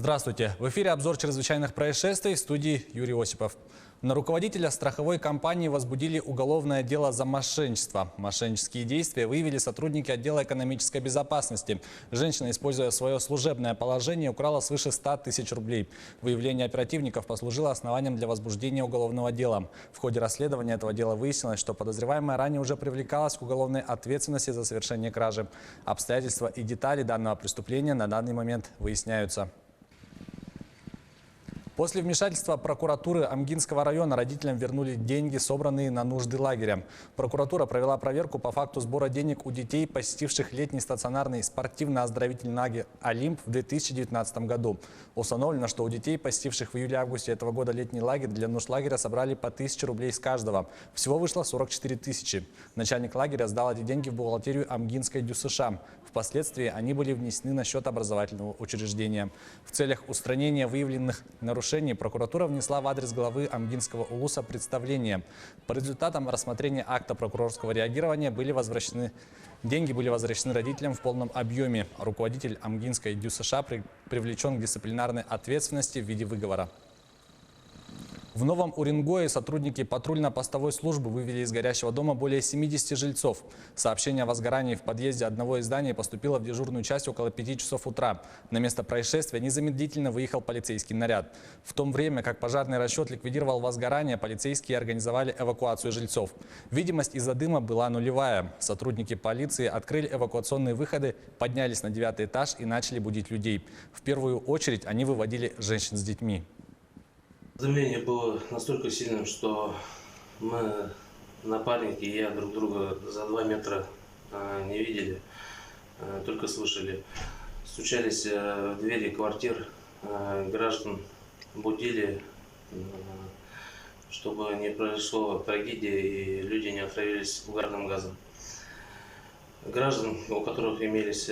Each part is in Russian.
Здравствуйте. В эфире обзор чрезвычайных происшествий, в студии Юрий Осипов. На руководителя страховой компании возбудили уголовное дело за мошенничество. Мошеннические действия выявили сотрудники отдела экономической безопасности. Женщина, используя свое служебное положение, украла свыше 100 тысяч рублей. Выявление оперативников послужило основанием для возбуждения уголовного дела. В ходе расследования этого дела выяснилось, что подозреваемая ранее уже привлекалась к уголовной ответственности за совершение кражи. Обстоятельства и детали данного преступления на данный момент выясняются. После вмешательства прокуратуры Амгинского района родителям вернули деньги, собранные на нужды лагеря. Прокуратура провела проверку по факту сбора денег у детей, посетивших летний стационарный спортивно-оздоровительный лагерь «Олимп» в 2019 году. Установлено, что у детей, посетивших в июле-августе этого года летний лагерь, для нужд лагеря собрали по 1000 рублей с каждого. Всего вышло 44 тысячи. Начальник лагеря сдал эти деньги в бухгалтерию Амгинской ДЮСШ. Впоследствии они были внесены на счет образовательного учреждения. В целях устранения выявленных нарушений прокуратура внесла в адрес главы Амгинского УЛУСа представление. По результатам рассмотрения акта прокурорского реагирования деньги были возвращены родителям в полном объеме. Руководитель Амгинской ДЮСШ привлечен к дисциплинарной ответственности в виде выговора. В Новом Уренгое сотрудники патрульно-постовой службы вывели из горящего дома более 70 жильцов. Сообщение о возгорании в подъезде одного из зданий поступило в дежурную часть около 5 часов утра. На место происшествия незамедлительно выехал полицейский наряд. В то время как пожарный расчет ликвидировал возгорание, полицейские организовали эвакуацию жильцов. Видимость из-за дыма была нулевая. Сотрудники полиции открыли эвакуационные выходы, поднялись на 9-й этаж и начали будить людей. В первую очередь они выводили женщин с детьми. Задымление было настолько сильным, что мы, напарники и я, друг друга за 2 метра не видели, только слышали. Стучались в двери квартир, граждан будили, чтобы не произошло трагедии и люди не отравились угарным газом. Граждан, у которых имелись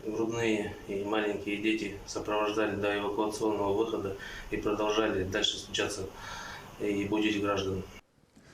грудные и маленькие дети, сопровождали до эвакуационного выхода и продолжали дальше стучаться и будить граждан.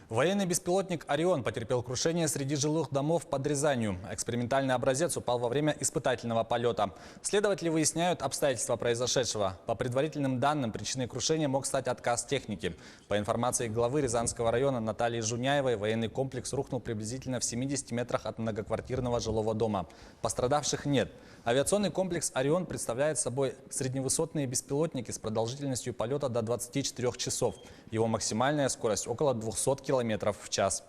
Военный беспилотник «Орион» потерпел крушение среди жилых домов под Рязанью. Экспериментальный образец упал во время испытательного полета. Следователи выясняют обстоятельства произошедшего. По предварительным данным, причиной крушения мог стать отказ техники. По информации главы Рязанского района Натальи Жуняевой, военный комплекс рухнул приблизительно в 70 метрах от многоквартирного жилого дома. Пострадавших нет. Авиационный комплекс «Орион» представляет собой средневысотные беспилотники с продолжительностью полета до 24 часов. Его максимальная скорость около 200 км в час.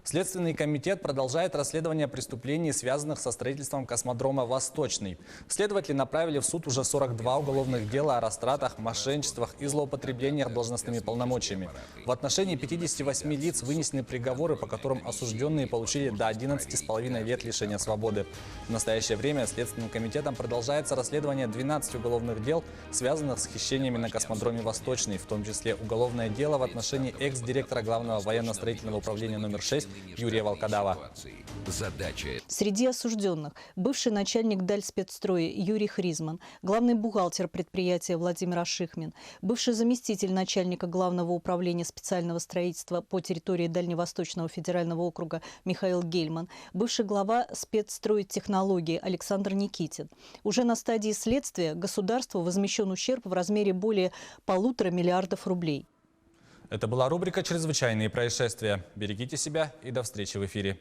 Следственный комитет продолжает расследование преступлений, связанных со строительством космодрома «Восточный». Следователи направили в суд уже 42 уголовных дела о растратах, мошенничествах и злоупотреблениях должностными полномочиями. В отношении 58 лиц вынесены приговоры, по которым осужденные получили до 11,5 лет лишения свободы. В настоящее время Следственным комитетом продолжается расследование 12 уголовных дел, связанных с хищениями на космодроме «Восточный», в том числе уголовное дело в отношении экс-директора Главного военно-строительного управления номер 6 Юрия Волкодава. Среди осужденных бывший начальник Дальспецстроя Юрий Хризман, главный бухгалтер предприятия Владимир Ашихмин, бывший заместитель начальника Главного управления специального строительства по территории Дальневосточного федерального округа Михаил Гельман, бывший глава спецстройтехнологии Александр Никитин. Уже на стадии следствия государству возмещен ущерб в размере более 1,5 миллиарда рублей. Это была рубрика «Чрезвычайные происшествия». Берегите себя и до встречи в эфире.